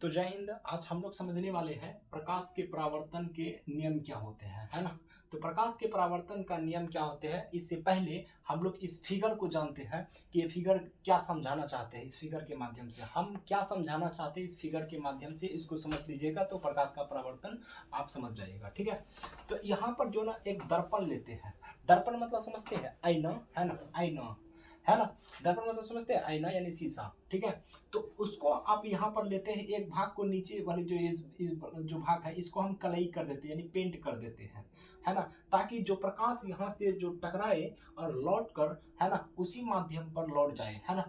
तो जय हिंद। आज हम लोग समझने वाले हैं प्रकाश के परावर्तन के नियम क्या होते हैं, है ना। तो प्रकाश के परावर्तन का नियम क्या होते हैं, इससे पहले हम लोग इस फिगर को जानते हैं कि ये फिगर क्या समझाना चाहते हैं। इस फिगर के माध्यम से हम क्या समझाना चाहते हैं, इस फिगर के माध्यम से इसको समझ लीजिएगा तो प्रकाश का परावर्तन आप समझ जाइएगा, ठीक है। तो यहाँ पर जो ना एक दर्पण लेते हैं, दर्पण मतलब समझते हैं आईना, है ना, आईना, है ना। दर्पण मतलब समझते हैं आईना यानी शीशा, ठीक है। तो उसको आप यहाँ पर लेते हैं, एक भाग को नीचे वाले जो जो भाग है इसको हम कलई कर देते हैं यानी पेंट कर देते हैं, है ना, ताकि जो प्रकाश यहाँ से जो टकराए और लौट कर, है ना, उसी माध्यम पर लौट जाए, है ना।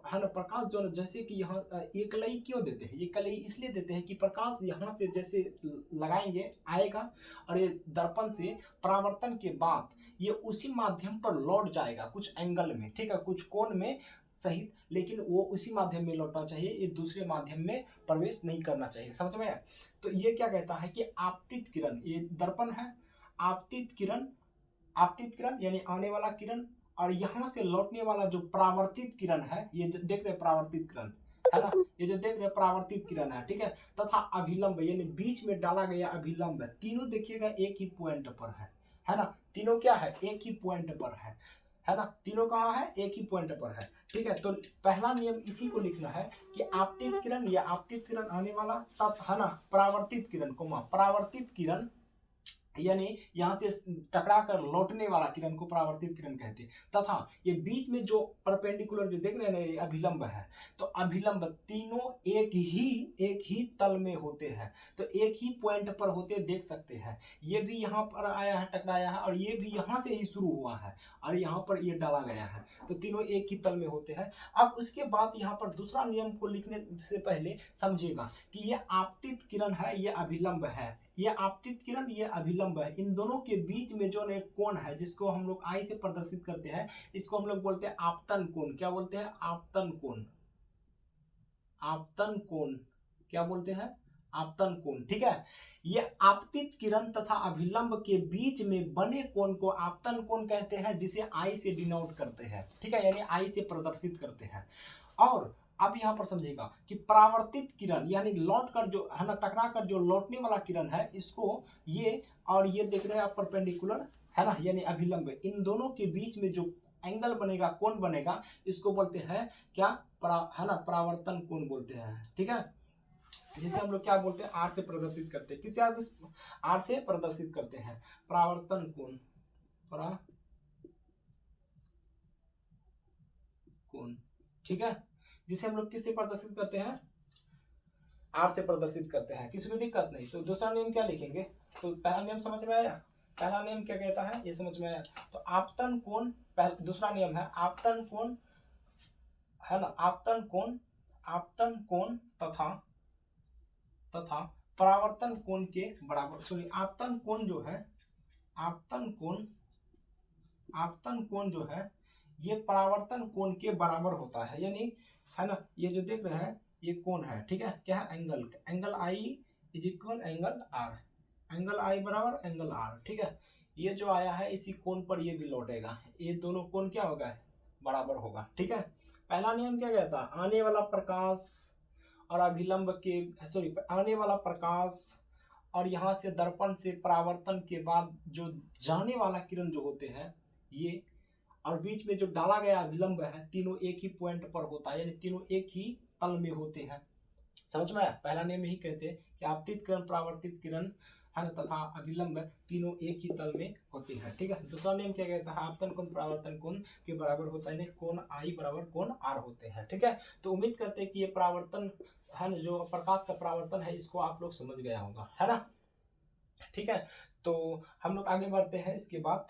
है ना, प्रकाश जो जैसे कि यहाँ ये कलई क्यों देते हैं, ये कलई इसलिए देते हैं कि प्रकाश यहाँ से जैसे लगाएंगे आएगा और ये दर्पण से परावर्तन के बाद ये उसी माध्यम पर लौट जाएगा कुछ एंगल में, ठीक है, कुछ कोण में सहित, लेकिन वो उसी माध्यम में लौटना चाहिए, ये दूसरे माध्यम में प्रवेश नहीं करना चाहिए। समझ में आया। तो ये क्या कहता है कि आपतित किरण, ये दर्पण है, आपतित किरण, आपतित किरण यानी आने वाला किरण, और यहां से लौटने वाला जो परावर्तित किरण है, ये देख रहे परावर्तित किरण, है ना, ये जो देख रहे परावर्तित किरण है, ठीक है, तथा अभिलंब यानी बीच में डाला गया अभिलंब, तीनों देखिएगा एक ही पॉइंट पर है ना, तीनों क्या है, एक ही पॉइंट पर है ना, तीनों कहाँ है, एक ही पॉइंट पर है, ठीक है। तो पहला नियम इसी को लिखना है कि आपतित किरण या आपतित किरण आने वाला तब, है ना, परावर्तित किरण को परावर्तित किरण यानी यहां से टकरा कर लौटने वाला किरण को परावर्तित किरण कहते हैं, तथा ये बीच में जो परपेंडिकुलर जो देख रहे हैं ना, ये अभिलंब है, तो अभिलंब तीनों एक ही तल में होते हैं, तो एक ही पॉइंट पर होते देख सकते हैं। ये भी यहाँ पर आया है, टकराया है, और ये भी यहाँ से ही शुरू हुआ है और यहाँ पर ये डाला गया है, तो तीनों एक ही तल में होते हैं। अब उसके बाद यहाँ पर दूसरा नियम को लिखने से पहले समझिएगा कि ये आपतित किरण है, ये अभिलंब है, ये आपतित किरण, ये अभिलंब है, इन दोनों के बीच में जो एक कोण है जिसको हम लोग आई से प्रदर्शित करते हैं, इसको हम लोग बोलते हैं आपतन कोण। क्या बोलते हैं, आपतन कोण, आपतन कोण, क्या बोलते हैं, आपतन कोण, ठीक है। ये आपतित किरण तथा अभिलंब के बीच में बने कोण को आपतन कोण कहते हैं, जिसे आई से डिनोट करते हैं, ठीक है, यानी आई से प्रदर्शित करते हैं। और अब यहां पर समझिएगा कि परावर्तित किरण यानी लौट कर जो, है ना, टकरा कर जो लौटने वाला किरण है, इसको ये और ये देख रहे हैं आप परपेंडिकुलर, है ना, यानी अभिलंब, इन दोनों के बीच में जो एंगल बनेगा, कोण बनेगा, इसको बोलते हैं क्या, है ना, परावर्तन कोण बोलते हैं, ठीक है, जिसे हम लोग क्या बोलते हैं, आर से प्रदर्शित करते हैं। किसे आर से प्रदर्शित करते हैं, परावर्तन कोण, कोण, ठीक है, जिसे हम लोग किससे प्रदर्शित करते हैं, आर से प्रदर्शित करते हैं, किसी को दिक्कत नहीं। तो दूसरा नियम क्या लिखेंगे, तो पहला नियम समझ में आया, पहला नियम क्या कहता है ये समझ में आया। तो आपतन कोण, दूसरा नियम है आपतन कोण, है ना, आपतन कोण, आपतन कोण तथा परावर्तन कोण के बराबर, सॉरी, आपतन कोण जो है, आपतन कोण, आपतन कोण जो है ये परावर्तन कोण के बराबर होता है, यानी, है ना, ये जो देख रहे हैं ये कोण है, ठीक है, क्या है, angle, angle i is equal angle r, angle i बराबर एंगल आर, ठीक है। ये जो आया है इसी कोण पर ये भी लौटेगा, ये दोनों कोण क्या होगा, बराबर होगा, ठीक है। पहला नियम क्या कहता है, आने वाला प्रकाश और अभिलंब के, सॉरी, आने वाला प्रकाश और यहाँ से दर्पण से परावर्तन के बाद जो जाने वाला किरण जो होते हैं ये, और बीच में जो डाला गया अभिलंब है, तीनों एक ही पॉइंट पर होता है, यानी तीनों एक ही तल में होते हैं। समझ में आया, पहला नियम यही कहते हैं कि आपतित किरण, परावर्तित किरण, है ना, तथा अभिलंब तीनों एक ही तल में होते हैं, ठीक है। दूसरा नियम क्या कहता है, आपतन कोण परावर्तन कोण के बराबर होता है, कोण आई बराबर कोण आर होते हैं, ठीक है। तो उम्मीद करते हैं कि ये परावर्तन, है ना, जो प्रकाश का परावर्तन है इसको आप लोग समझ गया होगा, है ना, ठीक है। तो हम लोग आगे बढ़ते हैं इसके बाद